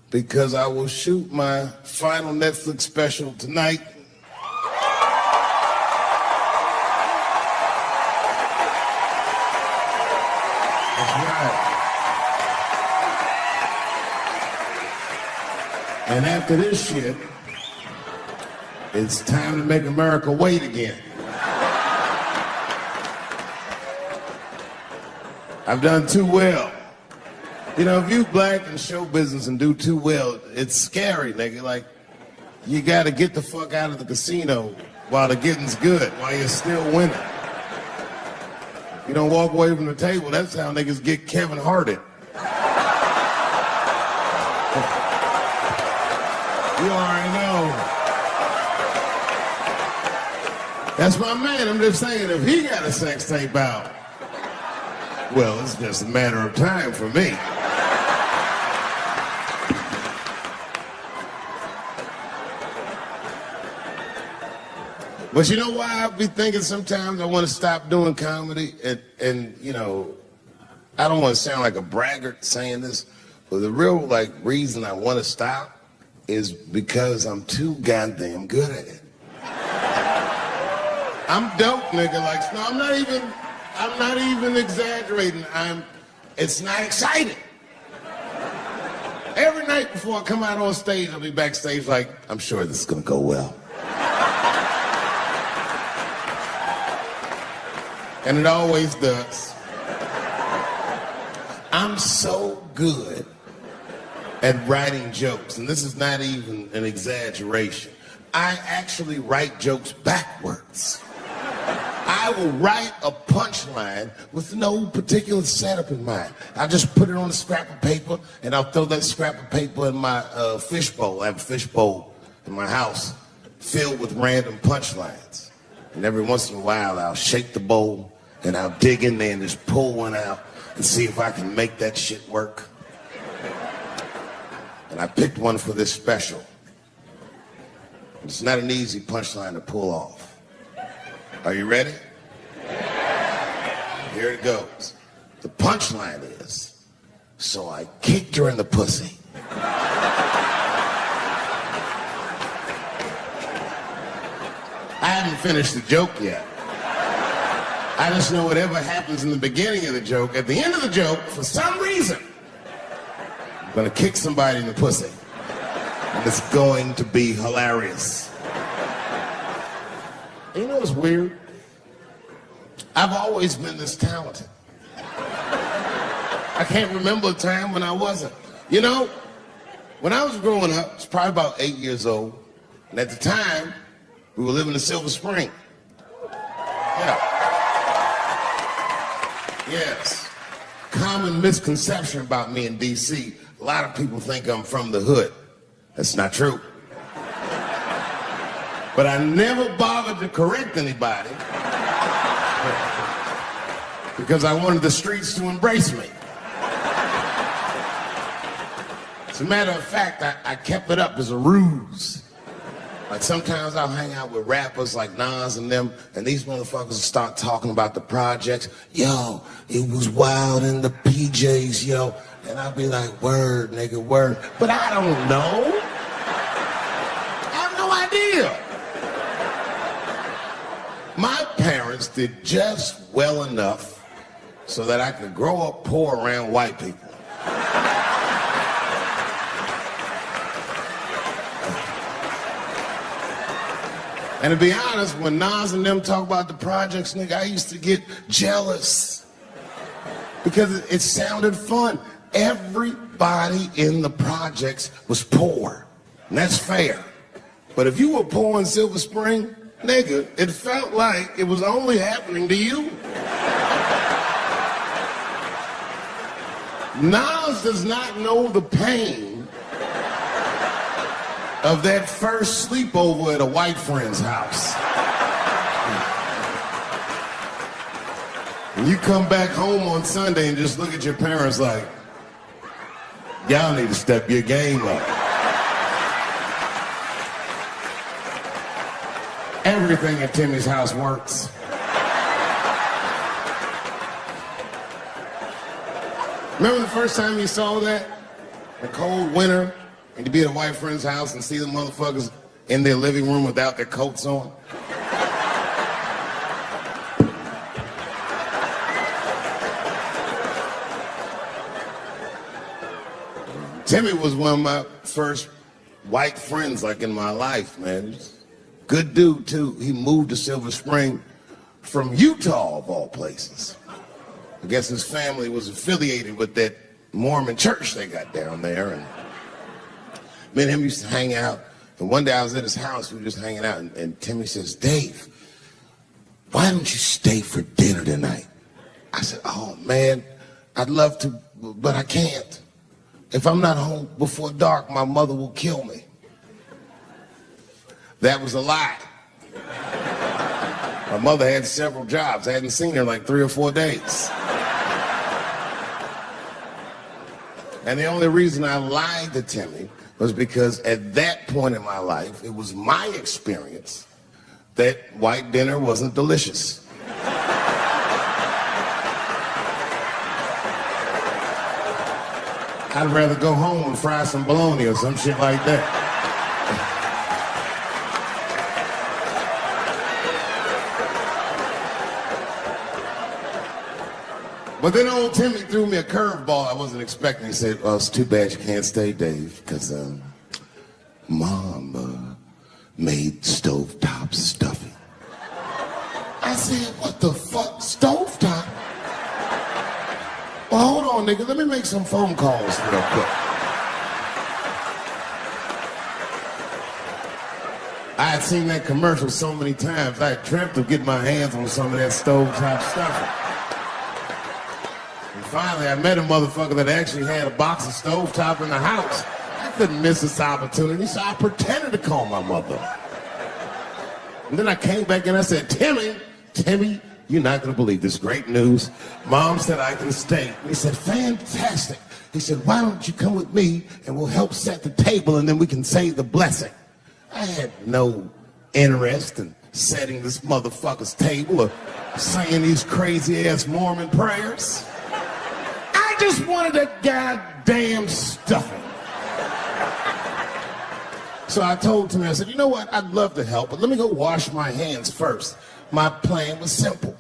because I will shoot my final Netflix special tonight. That's right. And after this shit, it's time to make America wait again. I've done too well. You know, if you black in show business and do too well, it's scary, nigga. Like, you gotta get the fuck out of the casino while the getting's good, while you're still winning. You don't walk away from the table, that's how niggas get Kevin Harted. You already know. That's my man. I'm just saying, if he got a sex tape out, well, it's just a matter of time for me. But you know why I be thinking sometimes I want to stop doing comedy? And you know, I don't want to sound like a braggart saying this, but the real like reason I want to stop is because I'm too goddamn good at it. I'm dope, nigga. Like, no, I'm not even exaggerating. It's not exciting. Every night before I come out on stage, I'll be backstage like, I'm sure this is gonna go well. And it always does. I'm so good at writing jokes, and this is not even an exaggeration. I actually write jokes backwards. I will write a punchline with no particular setup in mind. I'll just put it on a scrap of paper, and I'll throw that scrap of paper in my fishbowl. I have a fishbowl in my house filled with random punchlines. And every once in a while, I'll shake the bowl, and I'll dig in there and just pull one out and see if I can make that shit work. And I picked one for this special. It's not an easy punchline to pull off. Are you ready? Here it goes. The punchline is, so I kicked her in the pussy. I haven't finished the joke yet. I just know whatever happens in the beginning of the joke, at the end of the joke, for some reason, I'm gonna kick somebody in the pussy. And it's going to be hilarious. And you know what's weird? I've always been this talented. I can't remember a time when I wasn't. You know, when I was growing up, I was probably about 8 years old, and at the time, we were living in Silver Spring. Yeah. Yes. Common misconception about me in D.C. A lot of people think I'm from the hood. That's not true. But I never bothered to correct anybody because I wanted the streets to embrace me. As a matter of fact, I kept it up as a ruse. Like sometimes I'll hang out with rappers like Nas and them, and these motherfuckers will start talking about the projects. Yo, it was wild in the PJs, yo. And I'll be like, word, nigga, word. But I don't know. I have no idea. My parents did just well enough so that I could grow up poor around white people. And to be honest, when Nas and them talk about the projects, nigga, I used to get jealous because it sounded fun. Everybody in the projects was poor, and that's fair. But if you were poor in Silver Spring, nigga, it felt like it was only happening to you. Nas does not know the pain of that first sleepover at a white friend's house. And you come back home on Sunday and just look at your parents like, y'all need to step your game up. Everything at Timmy's house works. Remember the first time you saw that? The cold winter, And to be at a white friend's house and see the motherfuckers in their living room without their coats on. Timmy was one of my first white friends, like, in my life, man. Good dude, too. He moved to Silver Spring from Utah, of all places. I guess his family was affiliated with that Mormon church they got down there. And me and him used to hang out. And one day I was at his house, we were just hanging out, and Timmy says, Dave, why don't you stay for dinner tonight? I said, oh, man, I'd love to, but I can't. If I'm not home before dark, my mother will kill me. That was a lie. My mother had several jobs. I hadn't seen her like 3 or 4 days. And the only reason I lied to Timmy was because at that point in my life, it was my experience that white dinner wasn't delicious. I'd rather go home and fry some bologna or some shit like that. But then old Timmy threw me a curveball I wasn't expecting. He said, well, it's too bad you can't stay, Dave, because Mom made stovetop stuffing. I said, what the fuck, stovetop? Well, hold on, nigga. Let me make some phone calls real quick. I had seen that commercial so many times, I had dreamt of getting my hands on some of that stovetop stuffing. And finally, I met a motherfucker that actually had a box of stovetop in the house. I couldn't miss this opportunity, so I pretended to call my mother. And then I came back and I said, Timmy, you're not going to believe this great news. Mom said I can stay. And he said, fantastic. He said, why don't you come with me and we'll help set the table and then we can say the blessing. I had no interest in setting this motherfucker's table or saying these crazy-ass Mormon prayers. I just wanted that goddamn stuffing. So I told Timmy, I said, you know what? I'd love to help, but let me go wash my hands first. My plan was simple.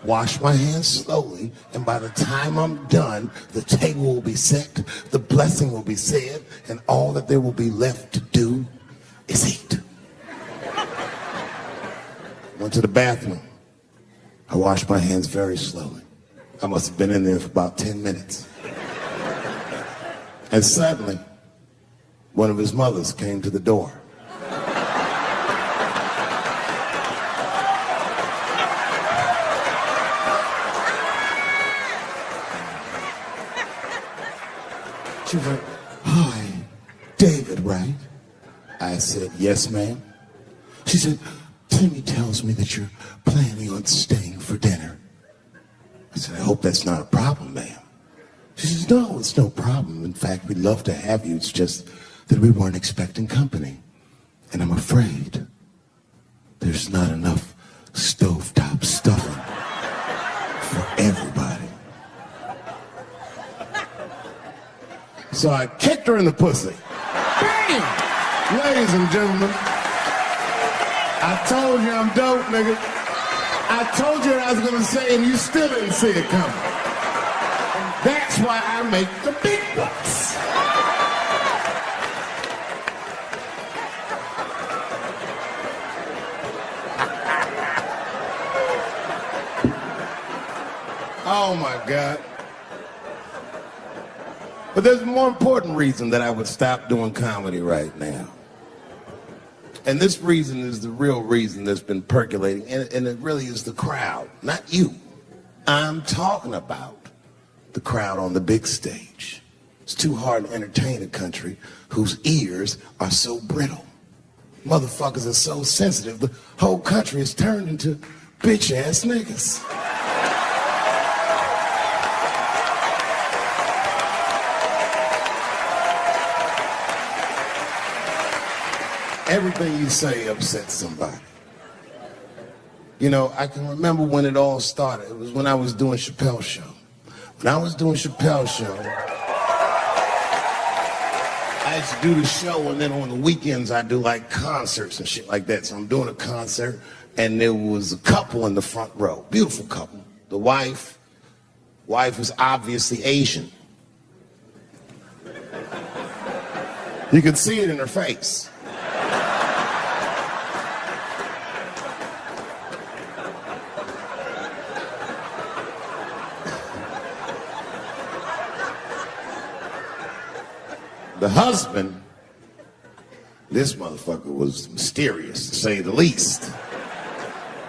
Wash my hands slowly, and by the time I'm done, the table will be set, the blessing will be said, and all that there will be left to do is eat. Went to the bathroom. I washed my hands very slowly. I must have been in there for about 10 minutes. And suddenly, one of his mothers came to the door. She was like, hi, David, right? I said, yes, ma'am. She said, Timmy tells me that you're planning on staying for dinner. I said, I hope that's not a problem, ma'am. She says, no, it's no problem. In fact, we'd love to have you. It's just that we weren't expecting company. And I'm afraid there's not enough stovetop stuffing for everybody. So I kicked her in the pussy. Bam! Ladies and gentlemen, I told you I'm dope, nigga. I told you what I was gonna say, and you still didn't see it coming. That's why I make the big bucks. Oh my God. But there's a more important reason that I would stop doing comedy right now. And this reason is the real reason that's been percolating, and it really is the crowd, not you. I'm talking about the crowd on the big stage. It's too hard to entertain a country whose ears are so brittle. Motherfuckers are so sensitive, the whole country is turned into bitch-ass niggas. Everything you say upsets somebody. You know, I can remember when it all started. It was when I was doing Chappelle show. When I was doing Chappelle show, I used to do the show, and then on the weekends I do like concerts and shit like that. So I'm doing a concert, and there was a couple in the front row, beautiful couple. The wife was obviously Asian. You could see it in her face. The husband, this motherfucker was mysterious, to say the least.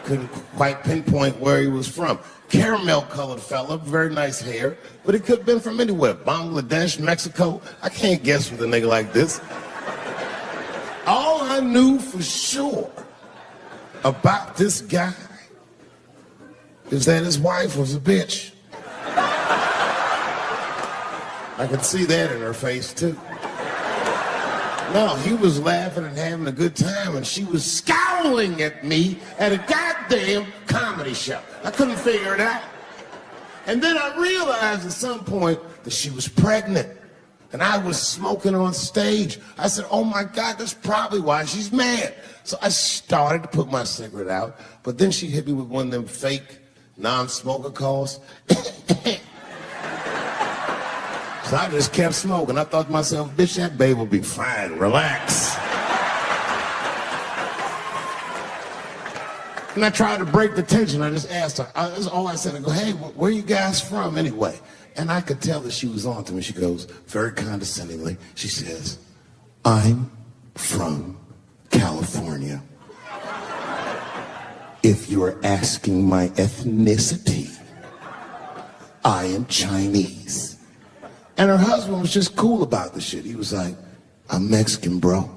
Couldn't quite pinpoint where he was from. Caramel-colored fella, very nice hair, but he could have been from anywhere. Bangladesh, Mexico. I can't guess with a nigga like this. All I knew for sure about this guy is that his wife was a bitch. I could see that in her face, too. No, he was laughing and having a good time, and she was scowling at me at a goddamn comedy show. I couldn't figure it out. And then I realized at some point that she was pregnant, and I was smoking on stage. I said, oh my God, that's probably why she's mad. So I started to put my cigarette out, but then she hit me with one of them fake non-smoker calls. So I just kept smoking. I thought to myself, bitch, that babe will be fine. Relax. And I tried to break the tension. I just asked her. That's all I said. I go, hey, where are you guys from anyway? And I could tell that she was on to me. She goes, very condescendingly, she says, I'm from California. If you're asking my ethnicity, I am Chinese. And her husband was just cool about the shit. He was like, I'm Mexican, bro.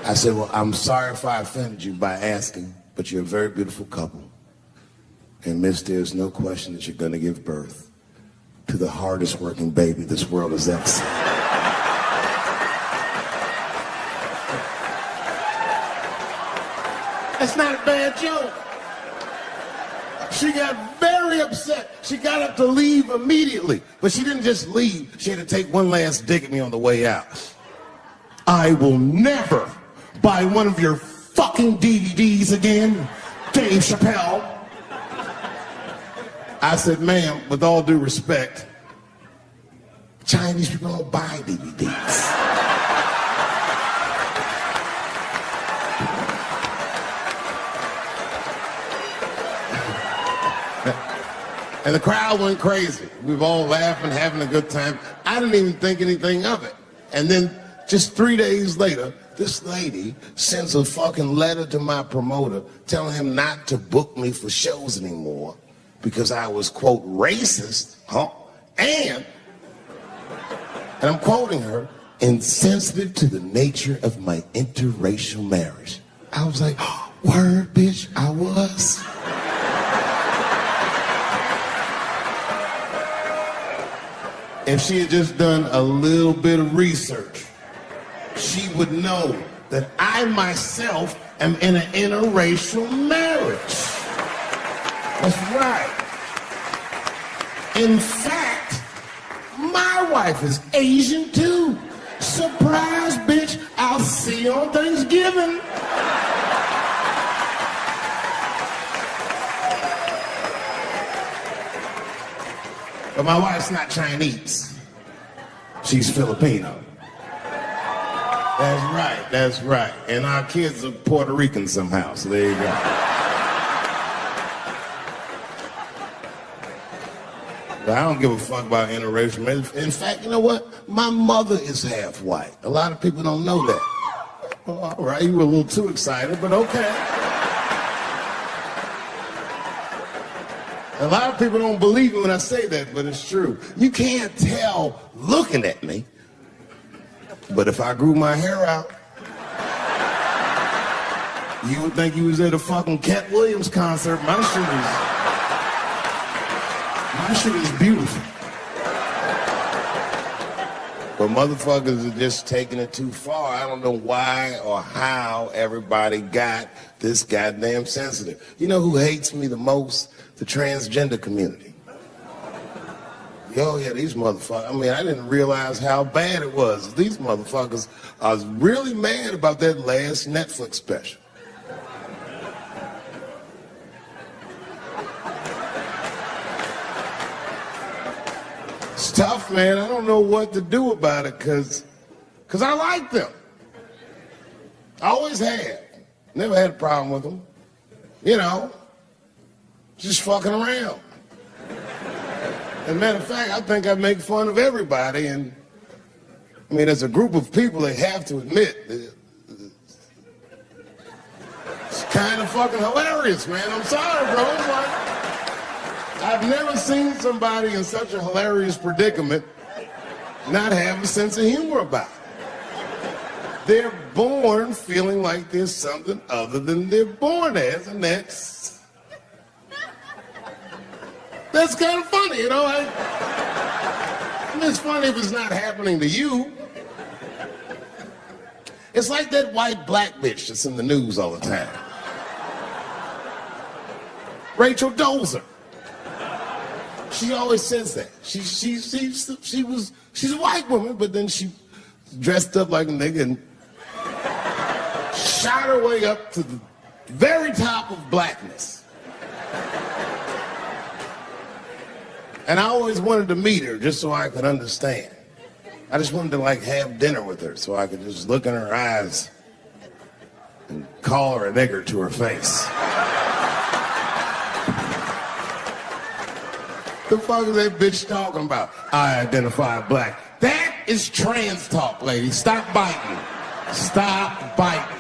I said, well, I'm sorry if I offended you by asking, but you're a very beautiful couple. And miss, there's no question that you're gonna give birth to the hardest working baby this world has ever seen. That's not a bad joke. She got very upset. She got up to leave immediately. But she didn't just leave. She had to take one last dig at me on the way out. I will never buy one of your fucking DVDs again, Dave Chappelle. I said, ma'am, with all due respect, Chinese people don't buy DVDs. And the crowd went crazy. We were all laughing, having a good time. I didn't even think anything of it. And then just 3 days later, this lady sends a fucking letter to my promoter telling him not to book me for shows anymore because I was, quote, racist, and I'm quoting her, insensitive to the nature of my interracial marriage. I was like, oh, word, bitch, I was. If she had just done a little bit of research, she would know that I myself am in an interracial marriage. That's right. In fact, my wife is Asian too. Surprise, bitch, I'll see you on Thanksgiving. But my wife's not Chinese. She's Filipino. That's right. And our kids are Puerto Rican somehow, so there you go. But I don't give a fuck about interracial marriage. In fact, you know what? My mother is half white. A lot of people don't know that. Well, all right, you were a little too excited, but okay. A lot of people don't believe me when I say that, but it's true. You can't tell looking at me, but if I grew my hair out, you would think you was at a fucking Cat Williams concert. My shit is beautiful. But motherfuckers are just taking it too far. I don't know why or how everybody got this goddamn sensitive. You know who hates me the most? The transgender community. Yo, yeah, these motherfuckers. I mean, I didn't realize how bad it was. These motherfuckers are really mad about that last Netflix special. It's tough, man. I don't know what to do about it because I like them. I always have. Never had a problem with them. You know, just fucking around. As a matter of fact, I think I make fun of everybody, and I mean, as a group of people, they have to admit it's kind of fucking hilarious, man. I'm sorry, bro. It's like, I've never seen somebody in such a hilarious predicament not have a sense of humor about it. They're born feeling like there's something other than they're born as, and that's kind of funny, you know? I mean, it's funny if it's not happening to you. It's like that white black bitch that's in the news all the time. Rachel Dozer. She always says that. She's a white woman, but then she dressed up like a nigga and shot her way up to the very top of blackness. And I always wanted to meet her just so I could understand. I just wanted to like have dinner with her so I could just look in her eyes and call her a nigger to her face. The fuck is that bitch talking about? I identify black. That is trans talk, lady. Stop biting. Stop biting.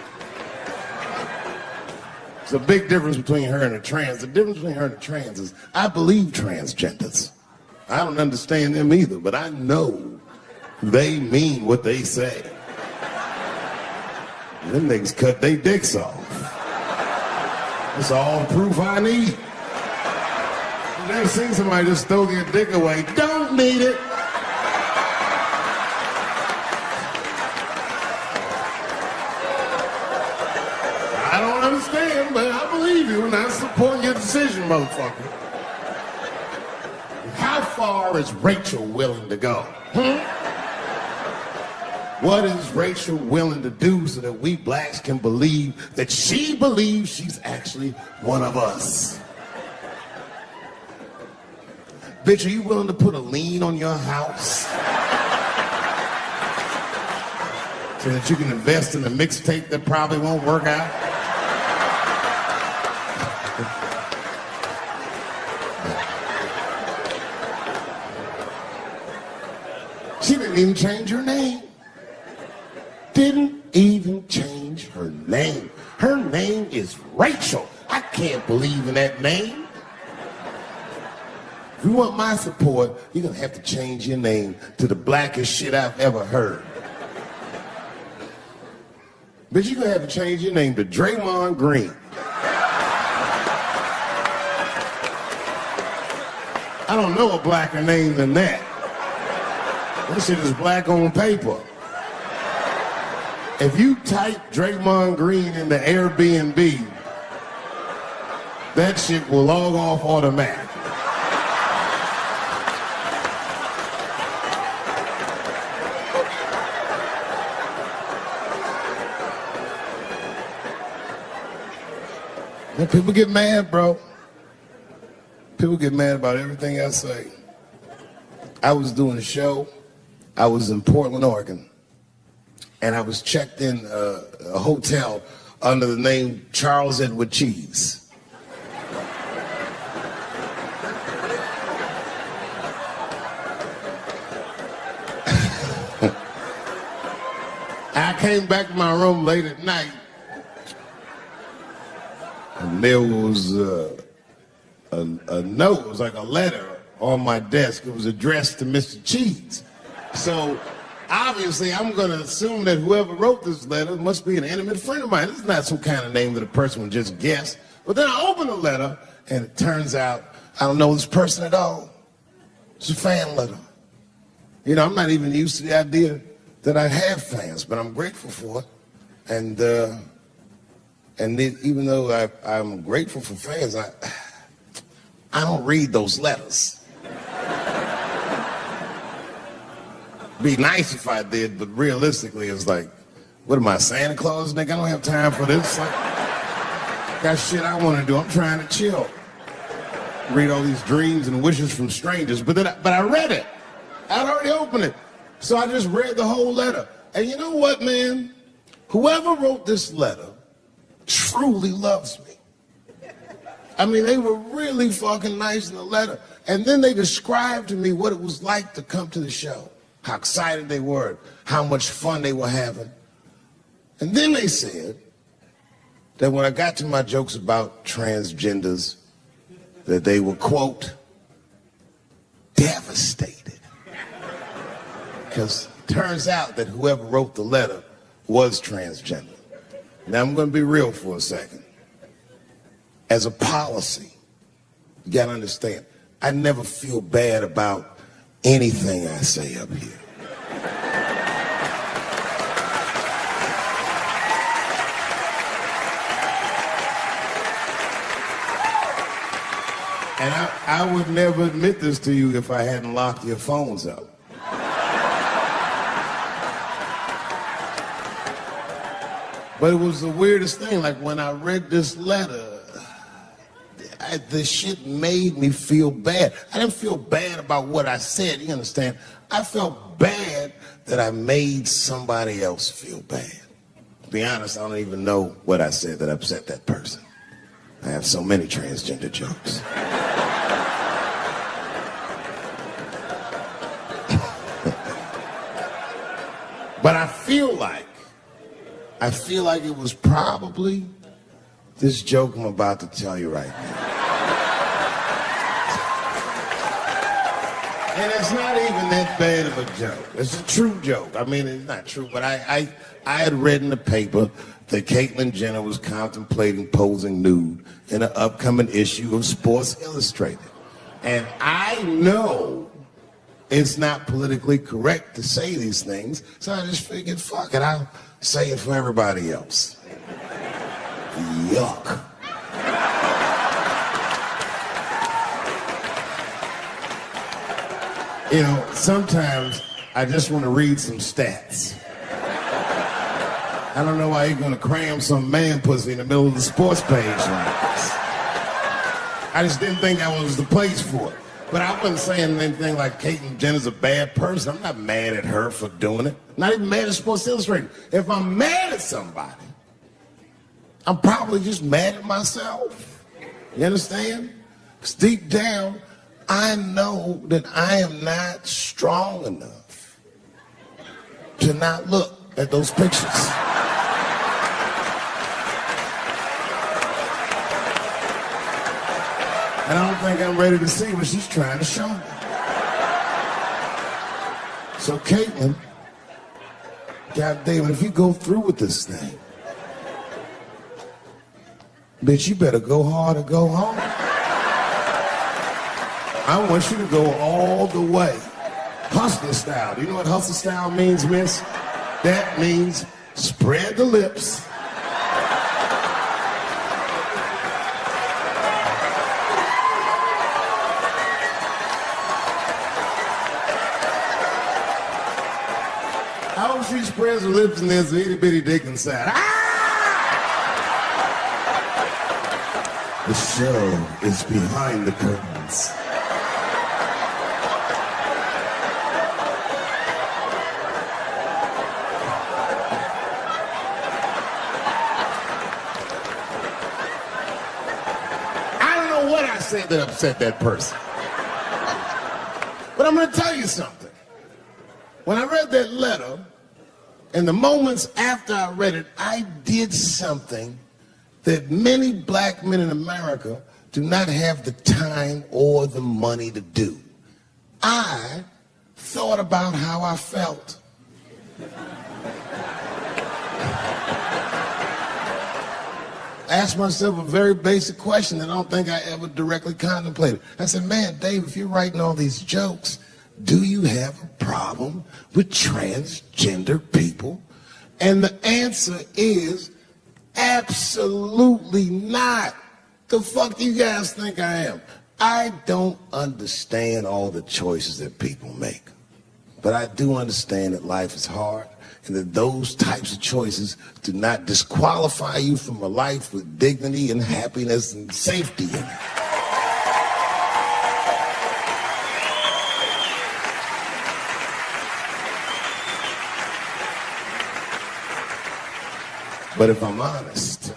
There's a big difference between her and a trans. The difference between her and a trans is I believe transgenders. I don't understand them either, but I know they mean what they say. Them niggas cut their dicks off. That's all the proof I need. I've never seen somebody just throw their dick away. Don't need it. I don't understand, but I believe you and I support your decision, motherfucker. How far is Rachel willing to go? What is Rachel willing to do so that we blacks can believe that she believes she's actually one of us? Bitch, are you willing to put a lien on your house so that you can invest in a mixtape that probably won't work out? She didn't even change her name. Didn't even change her name. Her name is Rachel. I can't believe in that name. If you want my support, you're gonna have to change your name to the blackest shit I've ever heard. But you're gonna have to change your name to Draymond Green. I don't know a blacker name than that. This shit is black on paper. If you type Draymond Green into Airbnb, that shit will log off automatic. And people get mad, bro. People get mad about everything I say. I was doing a show. I was in Portland, Oregon. And I was checked in a hotel under the name Charles Edward Cheese. I came back to my room late at night, and there was a note. It was like a letter on my desk. It was addressed to Mr. Cheese. So obviously, I'm going to assume that whoever wrote this letter must be an intimate friend of mine. This is not some kind of name that a person would just guess. But then I open the letter, and it turns out I don't know this person at all. It's a fan letter. You know, I'm not even used to the idea that I have fans, but I'm grateful for it. And even though I'm grateful for fans, I don't read those letters. Be nice if I did, but realistically, it's like, what am I, Santa Claus, nigga? I don't have time for this. Like, got shit I want to do. I'm trying to chill. Read all these dreams and wishes from strangers, but I read it. I'd already opened it. So I just read the whole letter. And you know what, man? Whoever wrote this letter truly loves me. I mean, they were really fucking nice in the letter. And then they described to me what it was like to come to the show, how excited they were, how much fun they were having. And then they said that when I got to my jokes about transgenders, that they were, quote, devastated. Because it turns out that whoever wrote the letter was transgender. Now I'm going to be real for a second. As a policy, you got to understand, I never feel bad about anything I say up here. And I would never admit this to you if I hadn't locked your phones up. But it was the weirdest thing. Like when I read this letter, this shit made me feel bad. I didn't feel bad about what I said, you understand? I felt bad that I made somebody else feel bad. To be honest, I don't even know what I said that upset that person. I have so many transgender jokes. But I feel like it was probably this joke I'm about to tell you right now. And it's not even that bad of a joke. It's a true joke. I mean, it's not true, but I had read in the paper that Caitlyn Jenner was contemplating posing nude in an upcoming issue of Sports Illustrated. And I know it's not politically correct to say these things, so I just figured, fuck it, I'll say it for everybody else. Yuck. You know, sometimes I just want to read some stats. I don't know why you're going to cram some man pussy in the middle of the sports page like this. I just didn't think that was the place for it. But I wasn't saying anything like Caitlyn Jenner's a bad person. I'm not mad at her for doing it. Not even mad at Sports Illustrated. If I'm mad at somebody, I'm probably just mad at myself. You understand? Because deep down, I know that I am not strong enough to not look at those pictures. And I don't think I'm ready to see what she's trying to show me. So Caitlyn, goddamn, if you go through with this thing, bitch, you better go hard or go home. I want you to go all the way. Hustler style. Do you know what hustler style means, miss? That means spread the lips. I hope she spreads her lips and there's an itty bitty dick inside. Ah! The show is behind the curtains. What I said that upset that person. But I'm going to tell you something. When I read that letter, in the moments after I read it, I did something that many black men in America do not have the time or the money to do. I thought about how I felt. Asked myself a very basic question that I don't think I ever directly contemplated. I said, man, Dave, if you're writing all these jokes, do you have a problem with transgender people? And the answer is absolutely not. The fuck do you guys think I am? I don't understand all the choices that people make. But I do understand that life is hard and that those types of choices do not disqualify you from a life with dignity and happiness and safety in it. But if I'm honest,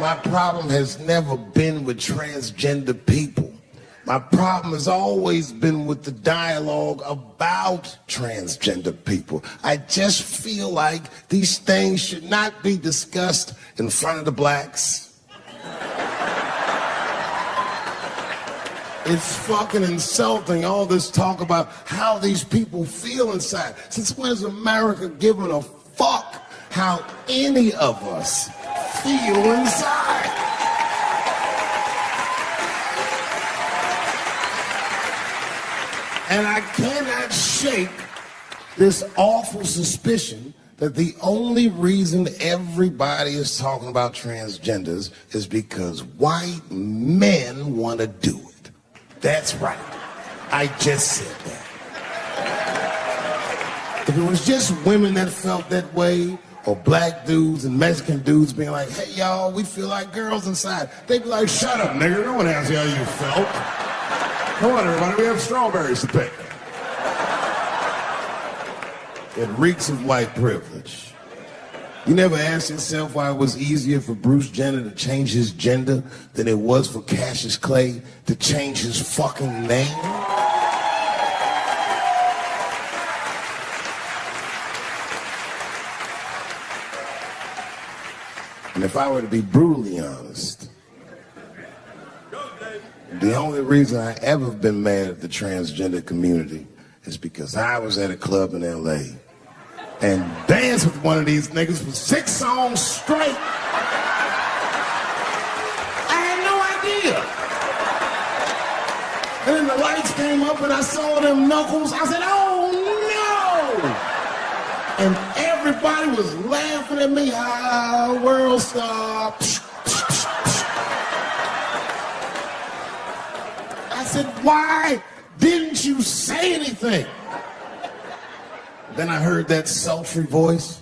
my problem has never been with transgender people. My problem has always been with the dialogue about transgender people. I just feel like these things should not be discussed in front of the blacks. It's fucking insulting, all this talk about how these people feel inside. Since when has America given a fuck how any of us feel inside? And I cannot shake this awful suspicion that the only reason everybody is talking about transgenders is because white men want to do it. That's right. I just said that. If it was just women that felt that way, or black dudes and Mexican dudes being like, hey, y'all, we feel like girls inside, they'd be like, shut up, nigga. No one asked you how you felt. Come on, everybody, we have strawberries to pick. It reeks of white privilege. You never asked yourself why it was easier for Bruce Jenner to change his gender than it was for Cassius Clay to change his fucking name? And if I were to be brutally honest, the only reason I ever been mad at the transgender community is because I was at a club in LA and danced with one of these niggas for 6 songs straight. I had no idea. And then the lights came up and I saw them knuckles. I said, oh no! And everybody was laughing at me. Ah, world star. I said, why didn't you say anything? Then I heard that sultry voice.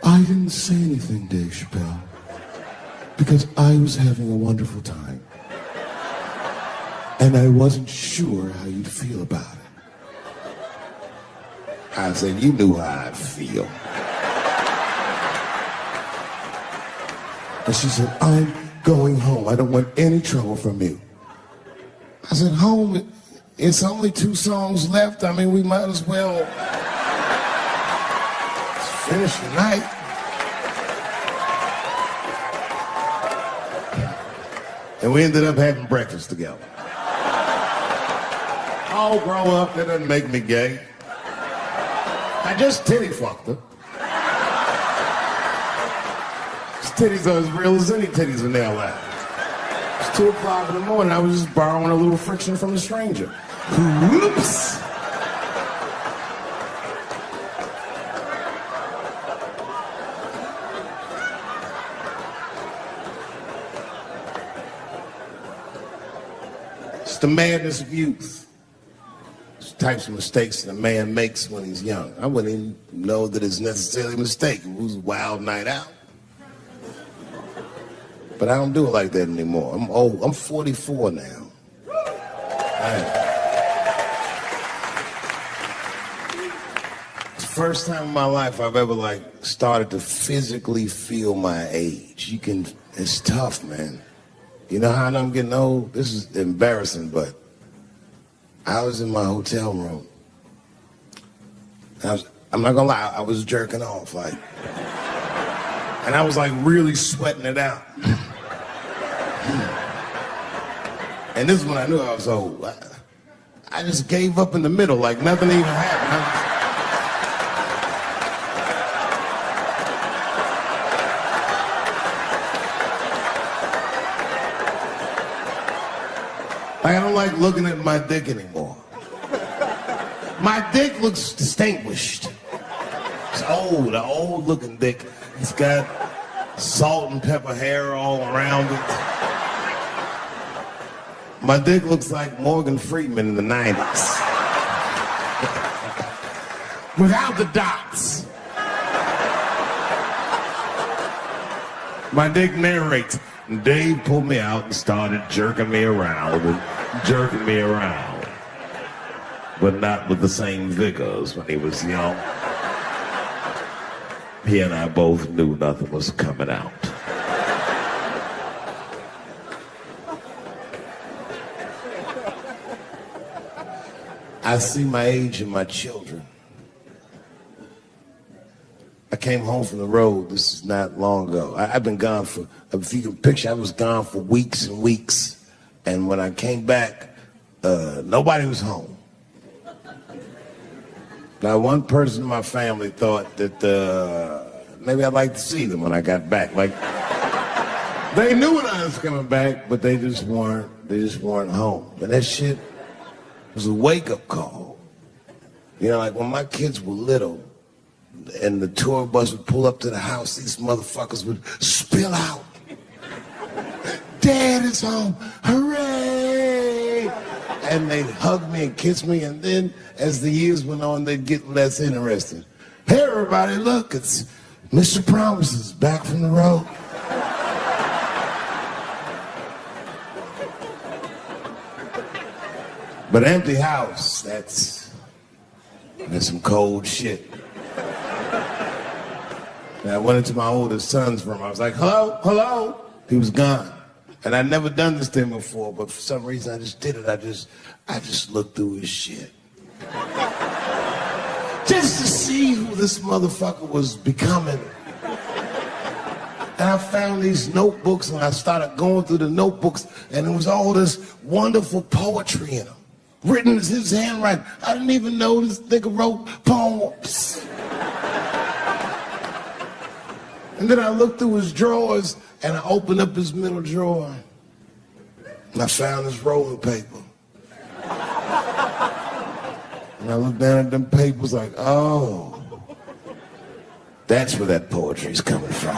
I didn't say anything, Dave Chappelle, because I was having a wonderful time. And I wasn't sure how you'd feel about it. I said, you knew how I'd feel. And she said, I'm going home. I don't want any trouble from you. I said, home, it's only 2 songs left. I mean, we might as well finish the night. And we ended up having breakfast together. Oh, grow up, that doesn't make me gay. I just titty fucked her. His titties are as real as any titties in their life. It's 2 o'clock in the morning. I was just borrowing a little friction from a stranger. Whoops! It's the madness of youth. It's the types of mistakes that a man makes when he's young. I wouldn't even know that it's necessarily a mistake. It was a wild night out. But I don't do it like that anymore. I'm old. I'm 44 now. It's the first time in my life I've ever started to physically feel my age. It's tough, man. You know how I'm getting old? This is embarrassing, but I was in my hotel room. I'm not gonna lie, I was jerking off, and I was really sweating it out. And this is when I knew I was old. I just gave up in the middle, like nothing even happened. I don't like looking at my dick anymore. My dick looks distinguished. It's old, an old looking dick. It's got salt and pepper hair all around it. My dick looks like Morgan Freeman in the 90s. Without the dots. My dick narrates. Dave pulled me out and started jerking me around but not with the same vigor as when he was young. He and I both knew nothing was coming out. I see my age in my children. I came home from the road, this is not long ago. I've been gone for, if you can picture, I was gone for weeks and weeks. And when I came back, nobody was home. Now, one person in my family thought that maybe I'd like to see them when I got back. Like, they knew when I was coming back, but they just weren't home. And that shit was a wake-up call. You know, like when my kids were little and the tour bus would pull up to the house, these motherfuckers would spill out. Dad is home, hooray! And they'd hug me and kiss me, and then as the years went on, they'd get less interesting. Hey everybody, look, it's Mr. Promises back from the road. But empty house, that's some cold shit. And I went into my oldest son's room. I was like, hello, hello. He was gone. And I'd never done this to him before, but for some reason I just did it. I just looked through his shit. Just to see who this motherfucker was becoming. And I found these notebooks and I started going through the notebooks and it was all this wonderful poetry in them. Written in his handwriting. I didn't even know this nigga wrote poems. And then I looked through his drawers and I opened up his middle drawer and I found this rolling paper. And I looked down at them papers like, oh, that's where that poetry's coming from.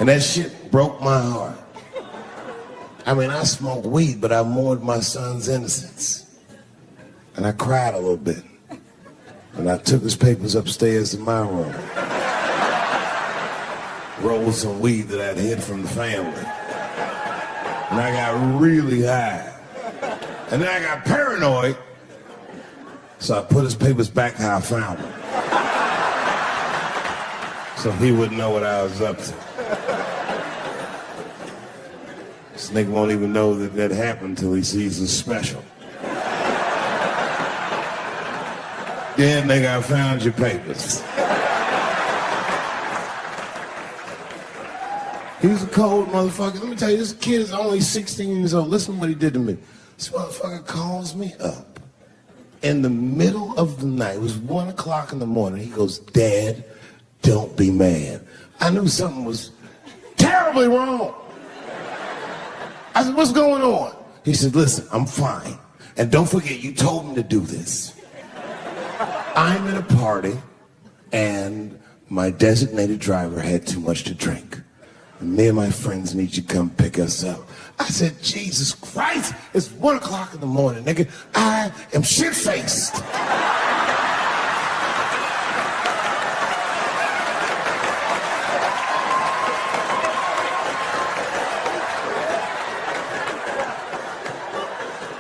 And that shit broke my heart. I mean, I smoked weed, but I mourned my son's innocence. And I cried a little bit. And I took his papers upstairs in my room. Rolled some weed that I'd hid from the family. And I got really high. And then I got paranoid. So I put his papers back how I found them. So he wouldn't know what I was up to. This nigga won't even know that happened until he sees the special. Yeah, nigga, I found your papers. He's a cold motherfucker. Let me tell you, this kid is only 16 years old. Listen to what he did to me. This motherfucker calls me up in the middle of the night. It was 1 o'clock in the morning. He goes, Dad, don't be mad. I knew something was terribly wrong. I said, what's going on? He said, listen, I'm fine. And don't forget, you told me to do this. I'm at a party, and my designated driver had too much to drink. And me and my friends need you to come pick us up. I said, Jesus Christ, it's 1 o'clock in the morning, nigga. I am shit-faced.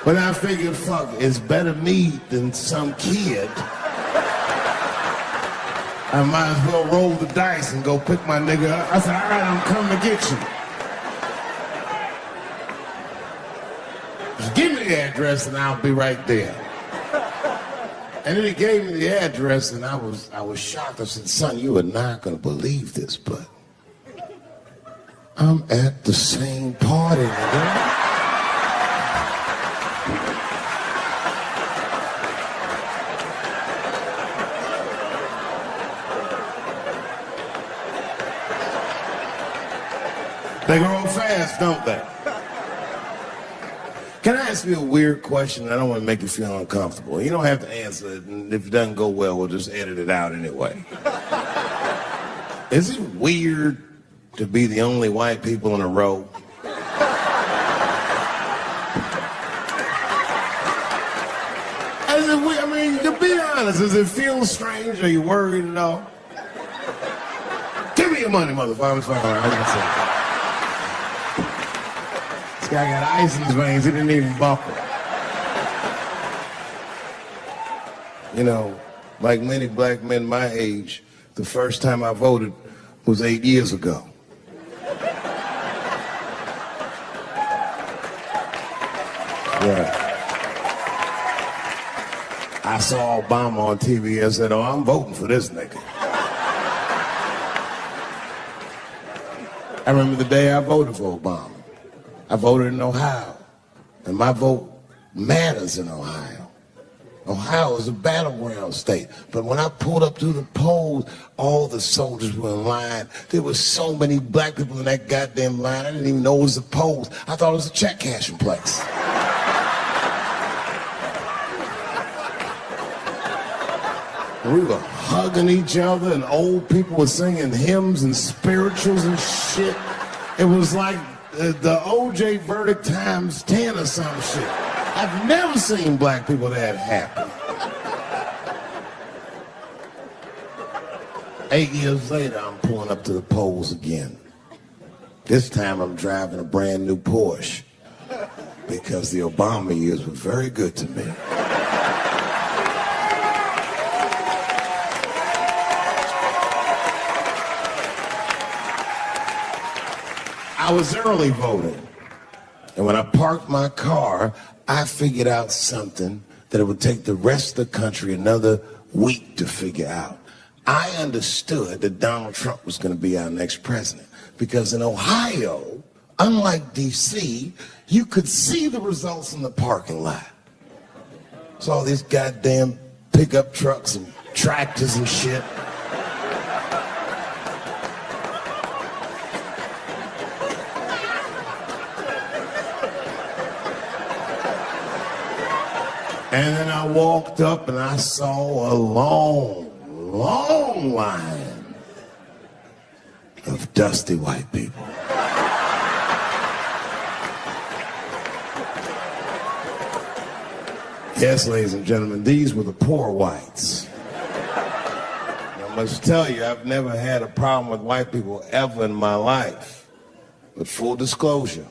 But I figured, fuck, it's better me than some kid. I might as well roll the dice and go pick my nigga up. I said, all right, I'm coming to get you. Just give me the address and I'll be right there. And then he gave me the address and I was shocked. I said, son, you are not gonna believe this, but I'm at the same party, nigga. They grow fast, don't they? Can I ask you a weird question? I don't want to make you feel uncomfortable. You don't have to answer it, and if it doesn't go well, we'll just edit it out anyway. Is it weird to be the only white people in a row? Is it weird? I mean, to be honest, does it feel strange? Are you worried at all? Give me your money, motherfucker. This guy got ice in his veins. He didn't even buckle. You know, like many black men my age, the first time I voted was 8 years ago. Yeah. I saw Obama on TV and said, oh, I'm voting for this nigga. I remember the day I voted for Obama. I voted in Ohio, and my vote matters in Ohio. Ohio is a battleground state, but when I pulled up to the polls, all the soldiers were in line. There were so many black people in that goddamn line, I didn't even know it was a polls. I thought it was a check cashing place. We were hugging each other, and old people were singing hymns and spirituals and shit. It was like the OJ verdict times 10 or some shit. I've never seen black people that happy. 8 years later, I'm pulling up to the polls again. This time I'm driving a brand new Porsche because the Obama years were very good to me. I was early voting, and when I parked my car, I figured out something that it would take the rest of the country another week to figure out. I understood that Donald Trump was going to be our next president, because in Ohio, unlike D.C., you could see the results in the parking lot. Saw all these goddamn pickup trucks and tractors and shit. And then I walked up and I saw a long, long line of dusty white people. Yes, ladies and gentlemen, these were the poor whites. I must tell you, I've never had a problem with white people ever in my life. But full disclosure,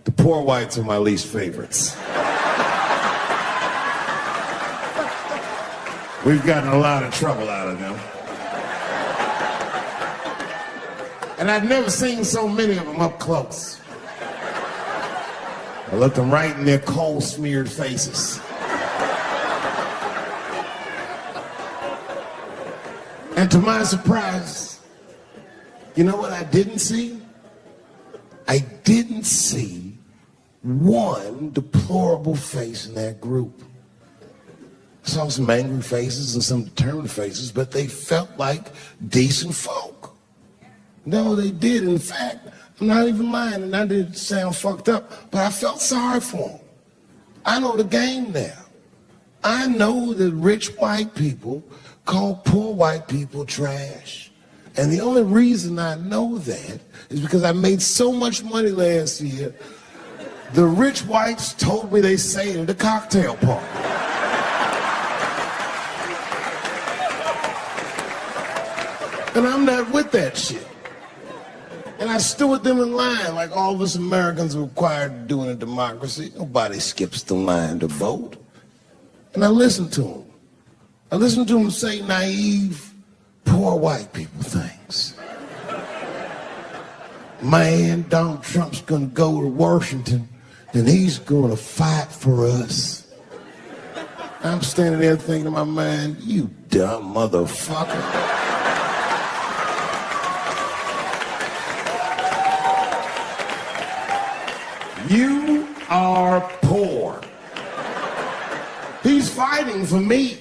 the poor whites are my least favorites. We've gotten a lot of trouble out of them. And I've never seen so many of them up close. I looked them right in their coal-smeared faces. And to my surprise, you know what I didn't see? I didn't see one deplorable face in that group. I saw some angry faces and some determined faces, but they felt like decent folk. No, they did. In fact, I'm not even lying, and I didn't sound fucked up, but I felt sorry for them. I know the game now. I know that rich white people call poor white people trash. And the only reason I know that is because I made so much money last year, the rich whites told me they say it at a cocktail party. And I'm not with that shit. And I stood with them in line like all of us Americans are required to do in a democracy. Nobody skips the line to vote. And I listened to them. I listened to them say naive, poor white people things. Man, Donald Trump's gonna go to Washington and he's gonna fight for us. I'm standing there thinking in my mind, you dumb motherfucker. You are poor. He's fighting for me.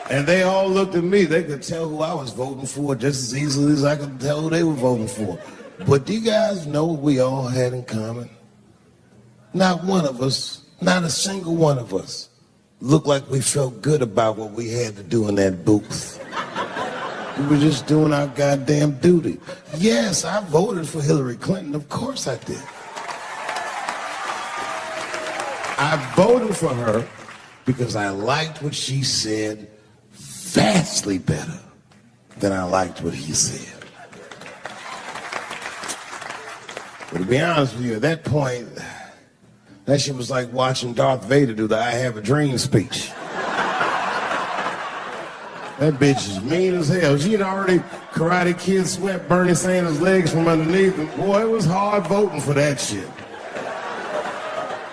And And they all looked at me. They could tell who I was voting for just as easily as I could tell who they were voting for. But do you guys know what we all had in common? Not one of us, not a single one of us, looked like we felt good about what we had to do in that booth. We were just doing our goddamn duty. Yes, I voted for Hillary Clinton. Of course I did. I voted for her because I liked what she said vastly better than I liked what he said. But to be honest with you, at that point, that shit was like watching Darth Vader do the I Have a Dream speech. That bitch is mean as hell. She'd already Karate Kid swept Bernie Sanders' legs from underneath him. Boy, it was hard voting for that shit.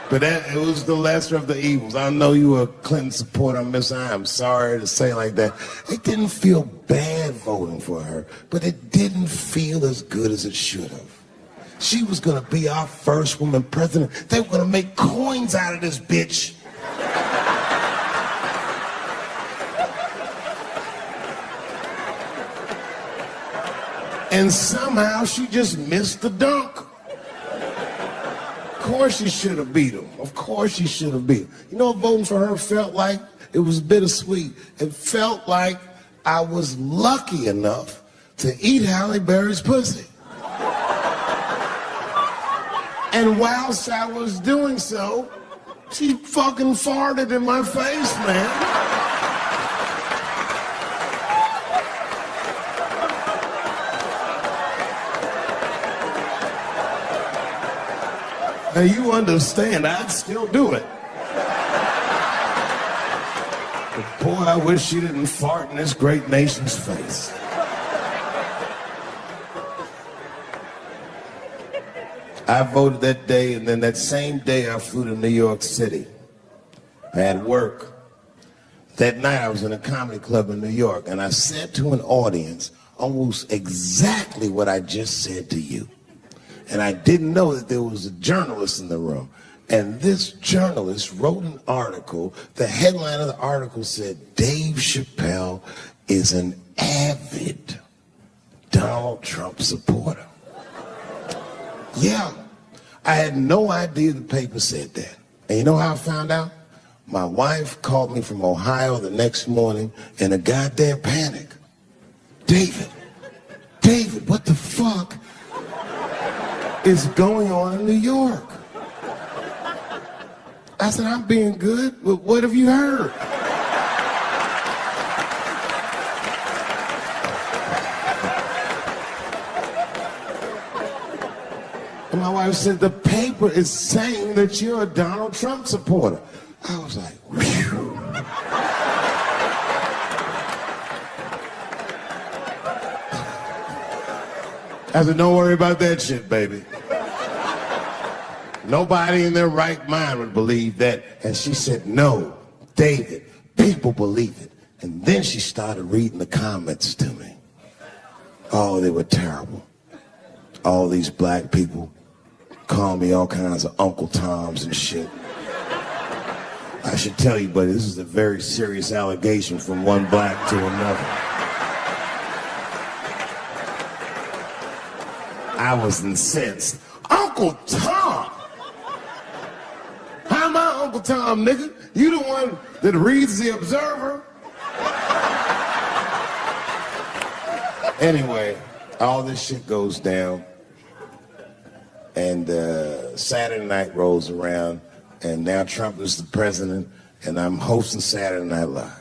But it was the lesser of the evils. I know you were a Clinton supporter, Miss I. I'm sorry to say like that. It didn't feel bad voting for her, but it didn't feel as good as it should have. She was gonna be our first woman president. They were gonna make coins out of this bitch. And somehow she just missed the dunk. Of course she should have beat him. Of course she should have beat him. You know what voting for her felt like? It was bittersweet. It felt like I was lucky enough to eat Halle Berry's pussy. And whilst I was doing so, she fucking farted in my face, man. Now you understand, I'd still do it. But boy, I wish she didn't fart in this great nation's face. I voted that day, and then that same day I flew to New York City. I had work. That night I was in a comedy club in New York, and I said to an audience almost exactly what I just said to you. And I didn't know that there was a journalist in the room. And this journalist wrote an article. The headline of the article said, Dave Chappelle is an avid Donald Trump supporter. Yeah, I had no idea the paper said that. And you know how I found out? My wife called me from Ohio the next morning in a goddamn panic. David, what the fuck is going on in New York? I said, I'm being good, but what have you heard? And my wife said, the paper is saying that you're a Donald Trump supporter. I was like, whew. I said, don't worry about that shit, baby. Nobody in their right mind would believe that. And she said, no, David, people believe it. And then she started reading the comments to me. Oh, they were terrible. All these black people call me all kinds of Uncle Toms and shit. I should tell you, buddy, this is a very serious allegation from one black to another. I was incensed. Uncle Tom? How am I Uncle Tom, nigga? You the one that reads the Observer? Anyway, all this shit goes down. And Saturday night rolls around, and now Trump is the president, and I'm hosting Saturday Night Live.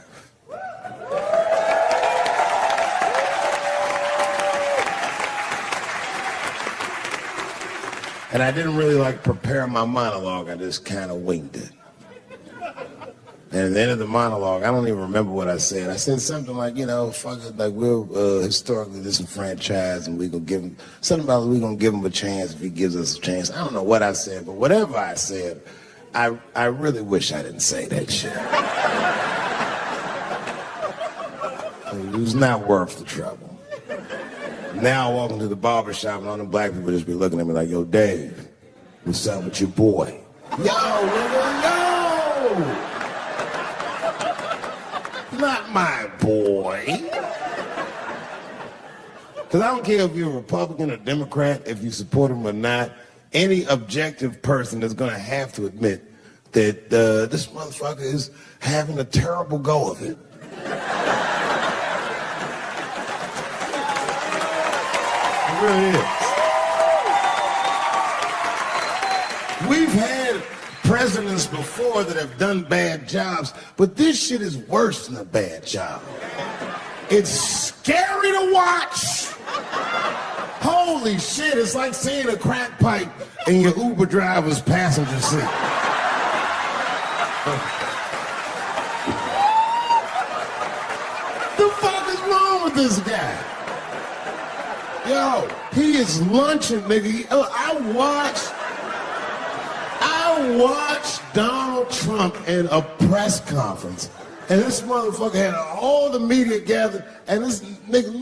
And I didn't really prepare my monologue, I just kind of winged it. And at the end of the monologue, I don't even remember what I said. I said something like, fuck it, we're historically disenfranchised, and we're gonna give him, something about we're gonna give him a chance if he gives us a chance. I don't know what I said, but whatever I said, I really wish I didn't say that shit. It was not worth the trouble. Now I walk into the barbershop, and all the black people just be looking at me like, yo, Dave, what's up with your boy? Yo, nigga, yo! not my boy. Because I don't care if you're a Republican or Democrat, if you support him or not, any objective person is going to have to admit that this motherfucker is having a terrible go of it. It really is. We've had presidents before that have done bad jobs, but this shit is worse than a bad job. It's scary to watch. Holy shit, it's like seeing a crack pipe in your Uber driver's passenger seat. The fuck is wrong with this guy? Yo, he is lunching, nigga. I watched Donald Trump in a press conference, and this motherfucker had all the media gathered, and this nigga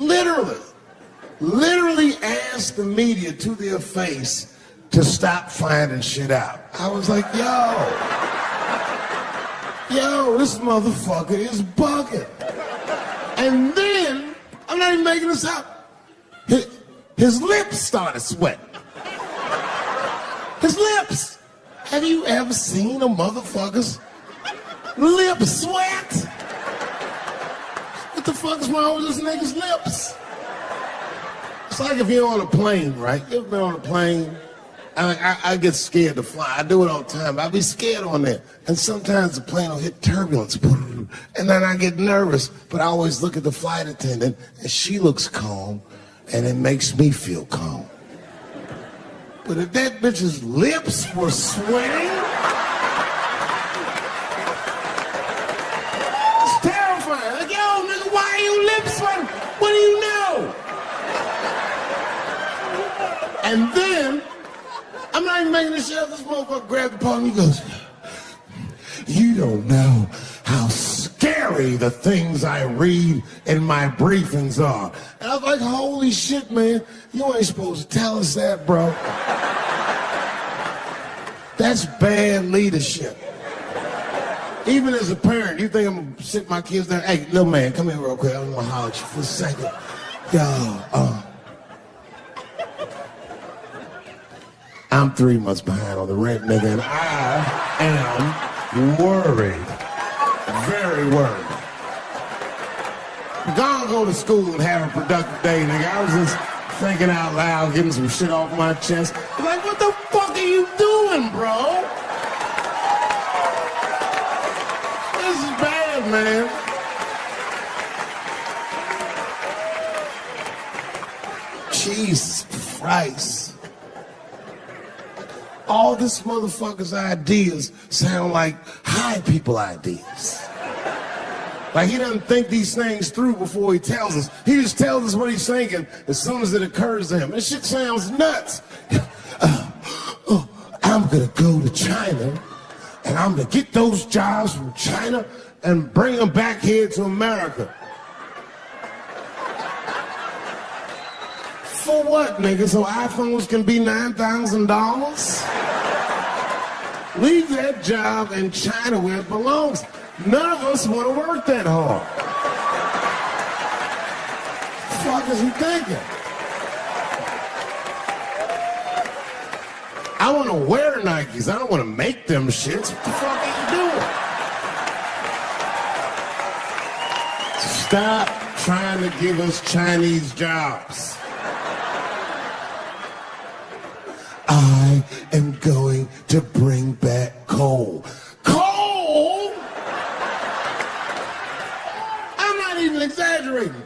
literally asked the media to their face to stop finding shit out. I was like, yo, this motherfucker is bugging. And then, I'm not even making this up, his lips started sweating. His lips. Have you ever seen a motherfucker's lips sweat? What the fuck is wrong with this nigga's lips? It's like if you're on a plane, right? You ever been on a plane? I get scared to fly. I do it all the time. I be scared on there. And sometimes the plane will hit turbulence. And then I get nervous. But I always look at the flight attendant, and she looks calm, and it makes me feel calm. But if that bitch's lips were sweating, it's terrifying. Like, yo, nigga, why are your lips sweating? What do you know? And then, I'm not even making this shit up. This motherfucker grabbed the pole and he goes, you don't know how scary the things I read in my briefings are. And I was like, holy shit, man. You ain't supposed to tell us that, bro. That's bad leadership. Even as a parent, you think I'm gonna sit my kids down? Hey, little man, come here real quick. I want to holler at you for a second. Yo, I'm 3 months behind on the rent, nigga, and I am worried. Very worried. Go to school and have a productive day, nigga. I was just thinking out loud, getting some shit off my chest. Like, what the fuck are you doing, bro? This is bad, man. Jesus Christ. All this motherfucker's ideas sound like high people ideas. Like he doesn't think these things through before he tells us. He just tells us what he's thinking as soon as it occurs to him. This shit sounds nuts. I'm gonna go to China and I'm gonna get those jobs from China and bring them back here to America. For what, nigga? So iPhones can be $9,000? Leave that job in China where it belongs. None of us want to work that hard. What the fuck is he thinking? I want to wear Nikes. I don't want to make them shits. What the fuck are you doing? Stop trying to give us Chinese jobs. I am going to bring back coal. Coal? I'm not even exaggerating.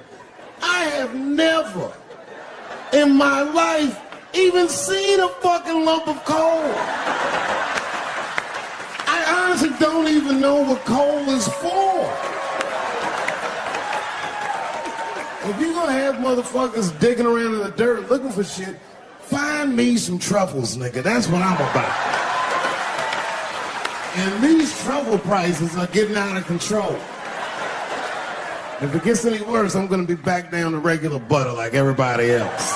I have never in my life even seen a fucking lump of coal. I honestly don't even know what coal is for. If you're gonna have motherfuckers digging around in the dirt looking for shit, find me some truffles, nigga. That's what I'm about. And these truffle prices are getting out of control. If it gets any worse, I'm gonna be back down to regular butter like everybody else.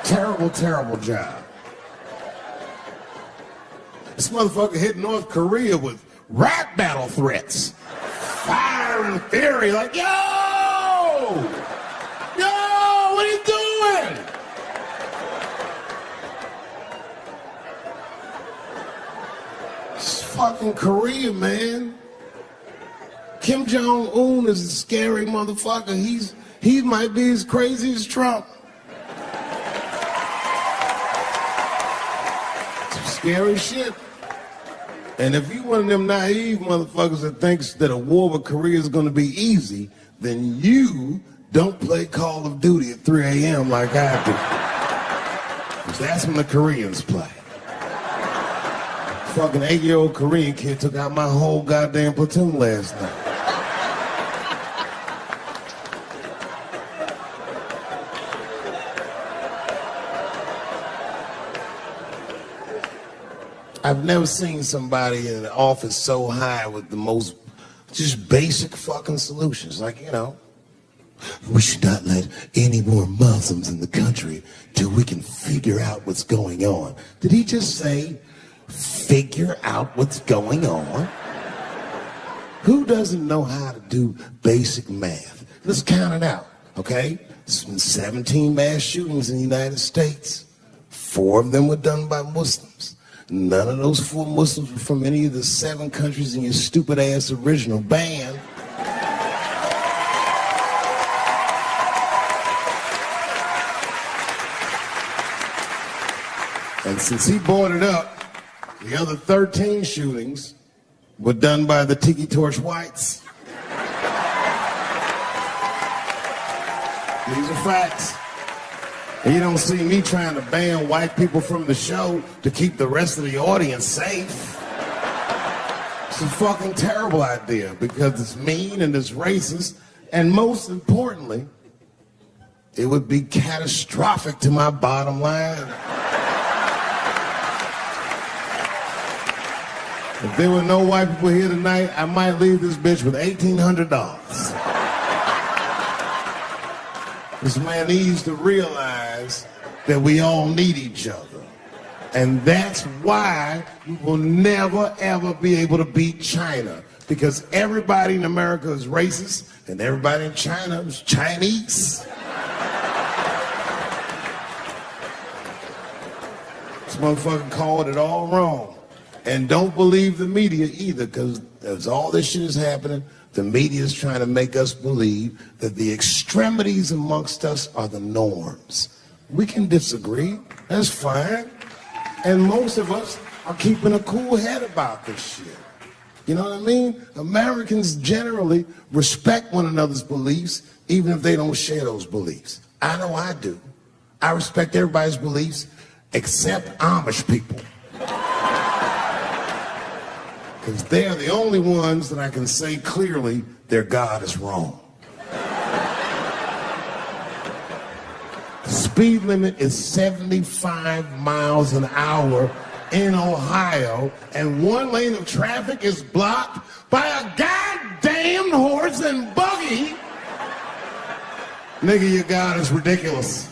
Terrible, terrible job. This motherfucker hit North Korea with rap battle threats. Fire and fury, like, yo! Yo, what are you doing? It's fucking Korea, man. Kim Jong-un is a scary motherfucker. He might be as crazy as Trump. Some scary shit. And if you one of them naive motherfuckers that thinks that a war with Korea is going to be easy, then you don't play Call of Duty at 3 a.m. like I do. Because that's when the Koreans play. Fucking 8-year-old Korean kid took out my whole goddamn platoon last night. I've never seen somebody in an office so high with the most just basic fucking solutions. Like, you know, we should not let any more Muslims in the country till we can figure out what's going on. Did he just say, figure out what's going on? Who doesn't know how to do basic math? Let's count it out, okay? There's been 17 mass shootings in the United States. 4 of them were done by Muslims. None of those 4 Muslims were from any of the 7 countries in your stupid ass original band. And since he brought it up, the other 13 shootings were done by the Tiki Torch Whites. These are facts. And you don't see me trying to ban white people from the show to keep the rest of the audience safe. It's a fucking terrible idea because it's mean and it's racist. And most importantly, it would be catastrophic to my bottom line. If there were no white people here tonight, I might leave this bitch with $1,800. This man needs to realize that we all need each other. And that's why we will never, ever be able to beat China. Because everybody in America is racist, and everybody in China is Chinese. This motherfucker called it all wrong. And don't believe the media either, because as all this shit is happening, the media is trying to make us believe that the extremities amongst us are the norms. We can disagree, that's fine. And most of us are keeping a cool head about this shit. You know what I mean? Americans generally respect one another's beliefs, even if they don't share those beliefs. I know I do. I respect everybody's beliefs except Amish people. Because they're the only ones that I can say clearly their God is wrong. The speed limit is 75 miles an hour in Ohio, and 1 lane of traffic is blocked by a goddamn horse and buggy. Nigga, your God is ridiculous.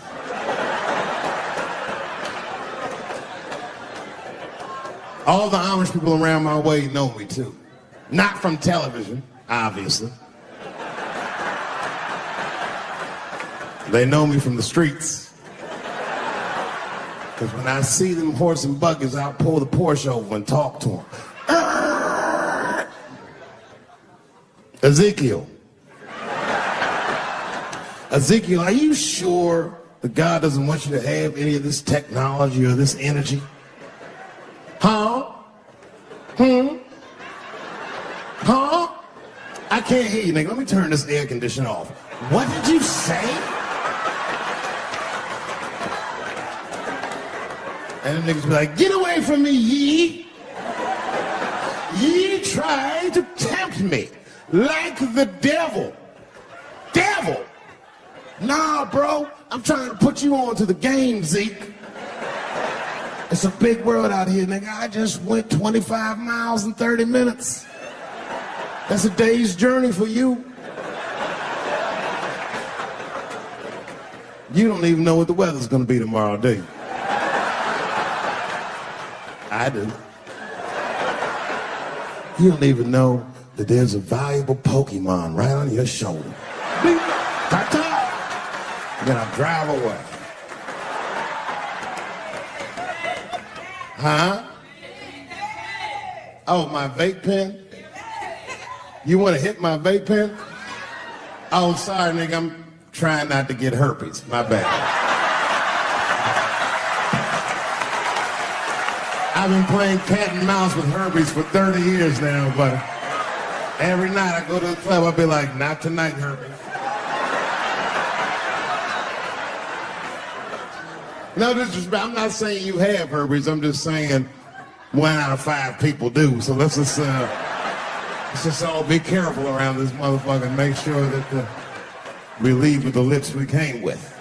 All the Amish people around my way know me too. Not from television, obviously. They know me from the streets. Because when I see them horse and buggies, I'll pull the Porsche over and talk to them. Ezekiel, are you sure that God doesn't want you to have any of this technology or this energy? Huh? Huh? I can't hear you, nigga. Let me turn this air conditioner off. What did you say? And the niggas be like, get away from me, ye. Ye tried to tempt me like the devil. Devil? Nah, bro. I'm trying to put you on to the game, Zeke. It's a big world out here, nigga. I just went 25 miles in 30 minutes. That's a day's journey for you. You don't even know what the weather's gonna be tomorrow, do you? I do. You don't even know that there's a valuable Pokemon right on your shoulder. Ta-ta! Then I drive away. Huh? Oh, my vape pen? You want to hit my vape pen? Oh, sorry, nigga. I'm trying not to get herpes. My bad. I've been playing cat and mouse with herpes for 30 years now, but every night I go to the club, I'll be like, not tonight, herpes. No disrespect. I'm not saying you have herpes. I'm just saying 1 out of 5 people do. So let's just all be careful around this motherfucker and make sure that we leave with the lips we came with.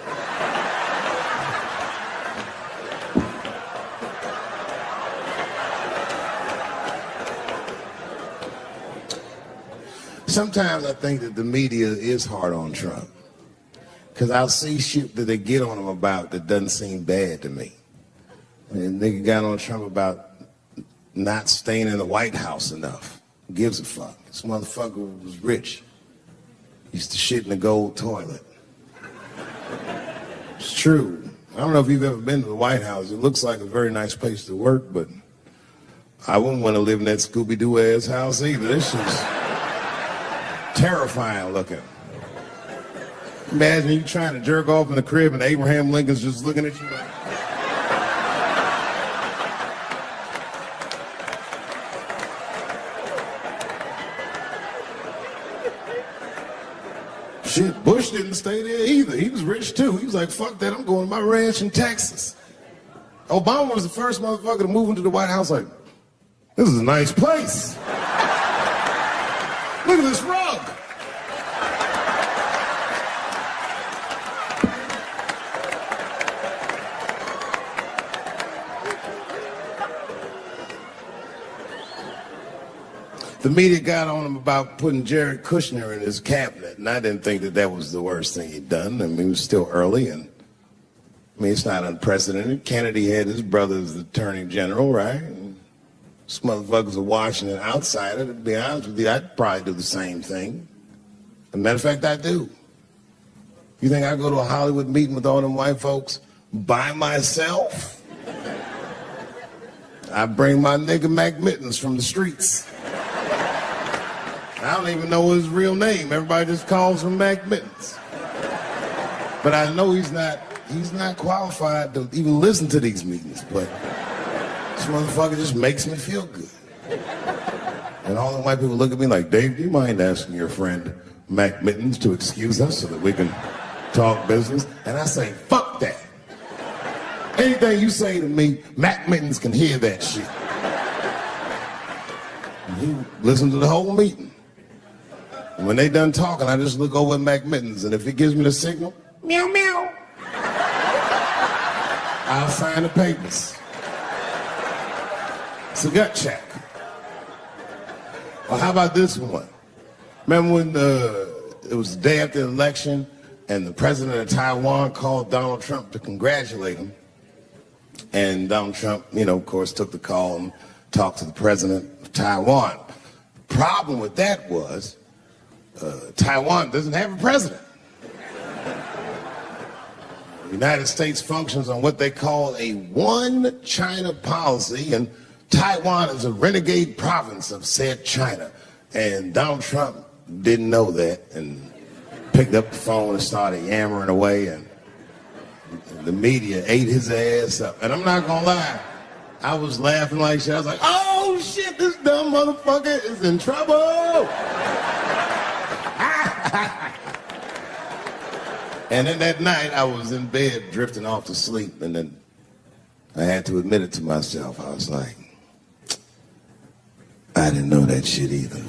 Sometimes I think that the media is hard on Trump. Because I'll see shit that they get on him about that doesn't seem bad to me. And they got on Trump about not staying in the White House enough. Who gives a fuck? This motherfucker was rich. Used to shit in the gold toilet. It's true. I don't know if you've ever been to the White House. It looks like a very nice place to work, but I wouldn't want to live in that Scooby-Doo ass house either. This shit's terrifying looking. Imagine you trying to jerk off in the crib and Abraham Lincoln's just looking at you like... Shit, Bush didn't stay there either. He was rich too. He was like, fuck that, I'm going to my ranch in Texas. Obama was the first motherfucker to move into the White House like, this is a nice place. Look at this rug. The media got on him about putting Jared Kushner in his cabinet, and I didn't think that that was the worst thing he'd done. I mean, it was still early, and I mean, it's not unprecedented. Kennedy had his brother as the attorney general, right? And this motherfucker's a Washington outsider. To be honest with you, I'd probably do the same thing. As a matter of fact, I do. You think I go to a Hollywood meeting with all them white folks by myself? I bring my nigga Mac Mittens from the streets. I don't even know his real name. Everybody just calls him Mac Mittens. But I know he's not qualified to even listen to these meetings, but this motherfucker just makes me feel good. And all the white people look at me like, Dave, do you mind asking your friend Mac Mittens to excuse us so that we can talk business? And I say, fuck that. Anything you say to me, Mac Mittens can hear that shit. And he listened to the whole meeting. And when they done talking, I just look over at Mac Mittens, and if he gives me the signal, meow, meow, I'll sign the papers. It's a gut check. Well, how about this one? Remember when it was the day after the election, and the president of Taiwan called Donald Trump to congratulate him? And Donald Trump, of course, took the call and talked to the president of Taiwan. The problem with that was Taiwan doesn't have a president. The United States functions on what they call a one China policy, and Taiwan is a renegade province of said China. And Donald Trump didn't know that and picked up the phone and started yammering away, and the media ate his ass up. And I'm not gonna lie, I was laughing like shit. I was like, oh shit, this dumb motherfucker is in trouble. And then that night, I was in bed drifting off to sleep, and then I had to admit it to myself. I was like, I didn't know that shit either.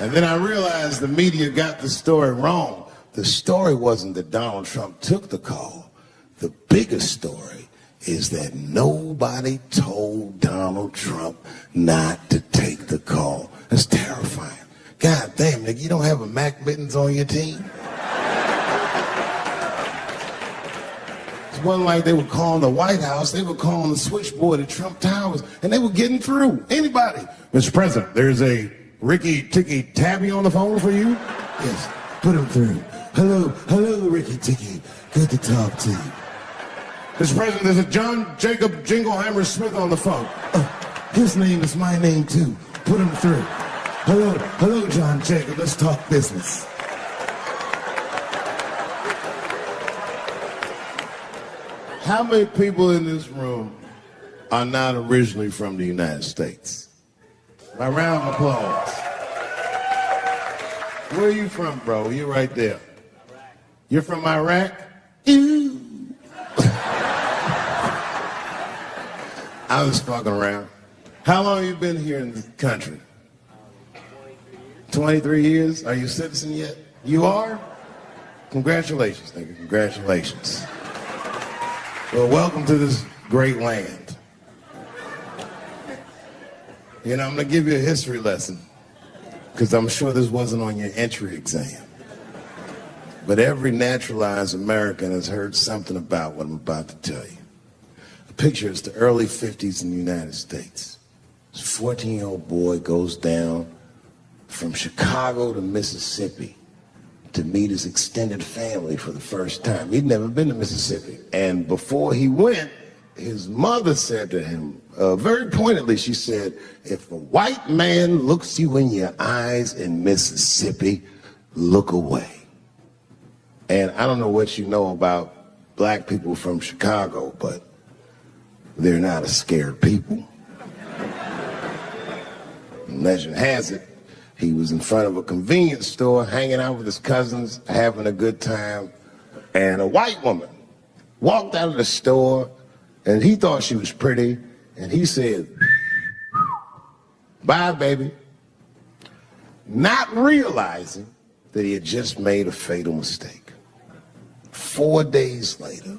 And then I realized the media got the story wrong. The story wasn't that Donald Trump took the call. The biggest story is that nobody told Donald Trump not to take the call. That's terrifying. God damn, nigga, you don't have a Mac Mittens on your team? This wasn't like they were calling the White House. They were calling the switchboard at Trump Towers, and they were getting through. Anybody. Mr. President, there's a Ricky Ticky Tabby on the phone for you? Yes, put him through. Hello, Ricky Ticky. Good to talk to you. Mr. President, there's a John Jacob Jingleheimer Smith on the phone. His name is my name, too. Put him through. Hello, John Jacob. Let's talk business. How many people in this room are not originally from the United States? A round of applause. Where are you from, bro? You're right there. You're from Iraq? Ew. I was fucking around. How long have you been here in the country? 23 years? Are you a citizen yet? You are? Congratulations, nigga. Congratulations. Well, welcome to this great land. You know, I'm going to give you a history lesson because I'm sure this wasn't on your entry exam. But every naturalized American has heard something about what I'm about to tell you. The picture is the early 50s in the United States. This 14-year-old boy goes down from Chicago to Mississippi to meet his extended family for the first time. He'd never been to Mississippi. And before he went, his mother said to him, very pointedly, she said, if a white man looks you in your eyes in Mississippi, look away. And I don't know what you know about black people from Chicago, but they're not a scared people. Legend has it, he was in front of a convenience store, hanging out with his cousins, having a good time, and a white woman walked out of the store, and he thought she was pretty, and he said, bye, baby, not realizing that he had just made a fatal mistake. 4 days later,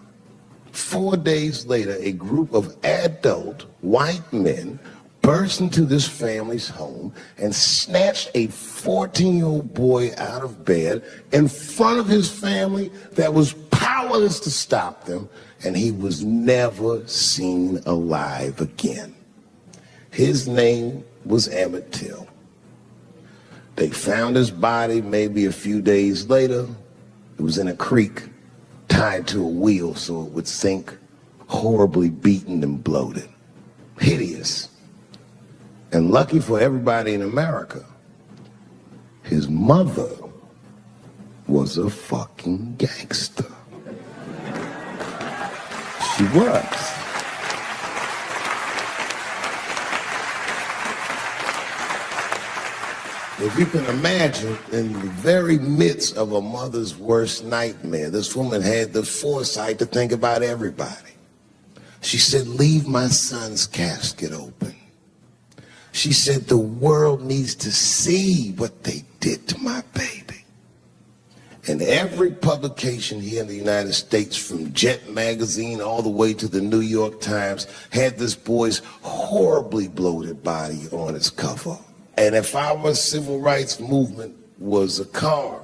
a group of adult white men burst into this family's home and snatched a 14-year-old boy out of bed in front of his family that was powerless to stop them, and he was never seen alive again. His name was Emmett Till. They found his body maybe a few days later. It was in a creek, tied to a wheel so it would sink, horribly beaten and bloated. Hideous. And lucky for everybody in America, his mother was a fucking gangster. She was. If you can imagine, in the very midst of a mother's worst nightmare, this woman had the foresight to think about everybody. She said, leave my son's casket open. She said, the world needs to see what they did to my baby. And every publication here in the United States, from Jet Magazine all the way to the New York Times, had this boy's horribly bloated body on its cover. And if our civil rights movement was a car,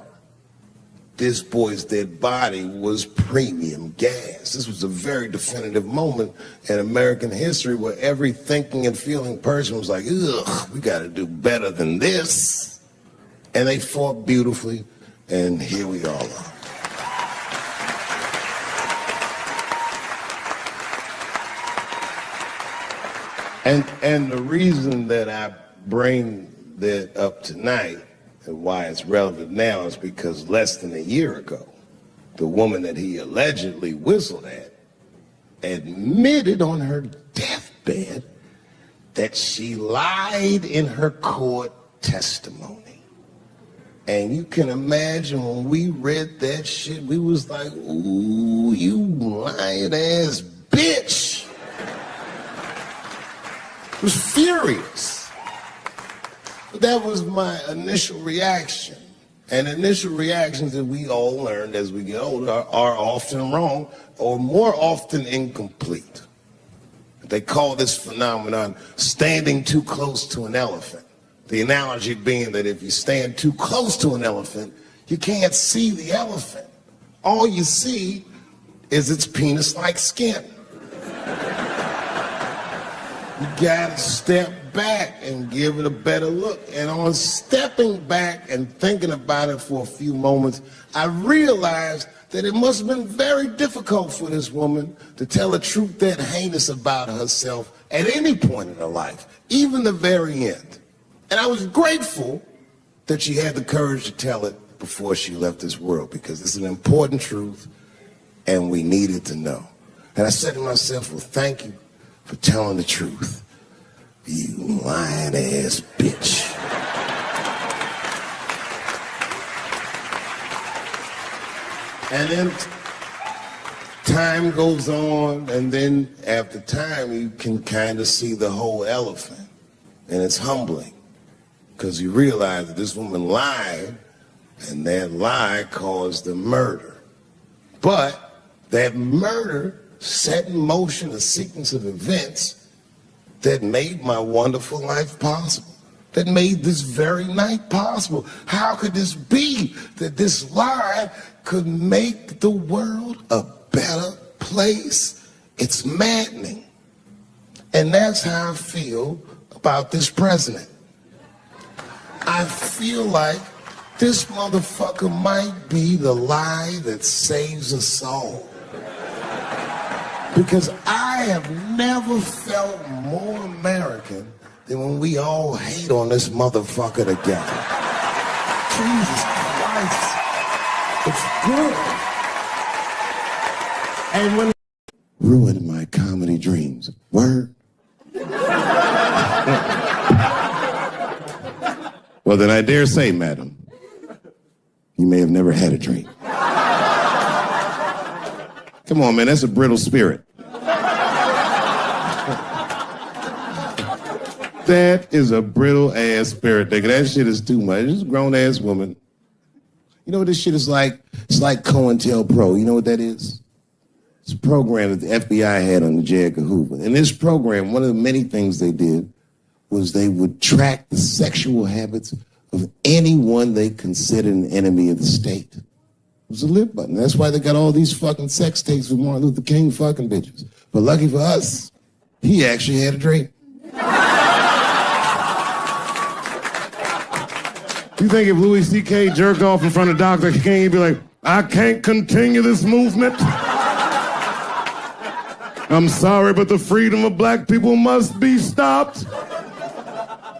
this boy's dead body was premium gas. This was a very definitive moment in American history where every thinking and feeling person was like, ugh, we got to do better than this. And they fought beautifully, and here we all are. And the reason that I bring that up tonight and why it's relevant now is because less than a year ago, the woman that he allegedly whistled at admitted on her deathbed that she lied in her court testimony. And you can imagine when we read that shit, we was like, ooh, you lying ass bitch. I was furious. That was my initial reaction. And initial reactions that we all learned as we get older are often wrong or more often incomplete. They call this phenomenon standing too close to an elephant. The analogy being that if you stand too close to an elephant, you can't see the elephant. All you see is its penis-like skin. You gotta step back and give it a better look. And on stepping back and thinking about it for a few moments, I realized that it must have been very difficult for this woman to tell a truth that heinous about herself at any point in her life, even the very end. And I was grateful that she had the courage to tell it before she left this world, because it's an important truth and we needed to know. And I said to myself, well, thank you for telling the truth, you lying ass bitch. And then time goes on, and then after time, you can kind of see the whole elephant. And it's humbling, because you realize that this woman lied, and that lie caused the murder. But that murder set in motion a sequence of events that made my wonderful life possible, that made this very night possible. How could this be that this lie could make the world a better place? It's maddening. And that's how I feel about this president. I feel like this motherfucker might be the lie that saves us all. Because I have never felt more American than when we all hate on this motherfucker together. Jesus Christ. It's good. And when ruined my comedy dreams. Word. Well, then I dare say, madam, you may have never had a dream. Come on, man, that's a brittle spirit. That is a brittle ass spirit, nigga. That shit is too much. This is a grown ass woman. You know what this shit is like? It's like COINTELPRO. You know what that is? It's a program that the FBI had on the J. Edgar Hoover. In this program, one of the many things they did was they would track the sexual habits of anyone they considered an enemy of the state. It was a lip button. That's why they got all these fucking sex tapes with Martin Luther King fucking bitches. But lucky for us, he actually had a dream. You think if Louis C.K. jerked off in front of Dr. King, he'd be like, I can't continue this movement. I'm sorry, but the freedom of black people must be stopped.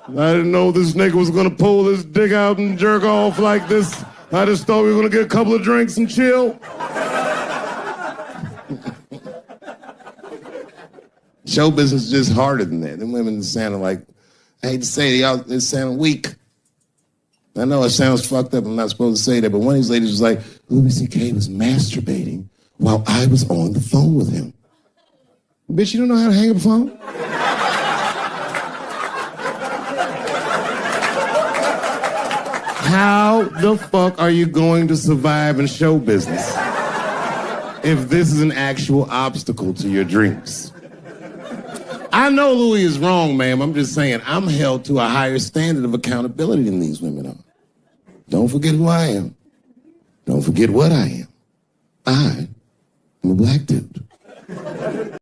I didn't know this nigga was gonna pull his dick out and jerk off like this. I just thought we were gonna get a couple of drinks and chill. Show business is just harder than that. Them women sounding like, I hate to say it, y'all, they sound weak. I know it sounds fucked up, I'm not supposed to say that, but one of these ladies was like, Louis C.K. was masturbating while I was on the phone with him. Bitch, you don't know how to hang up a phone? How the fuck are you going to survive in show business if this is an actual obstacle to your dreams? I know Louis is wrong, ma'am. I'm just saying I'm held to a higher standard of accountability than these women are. Don't forget who I am. Don't forget what I am. I am a black dude.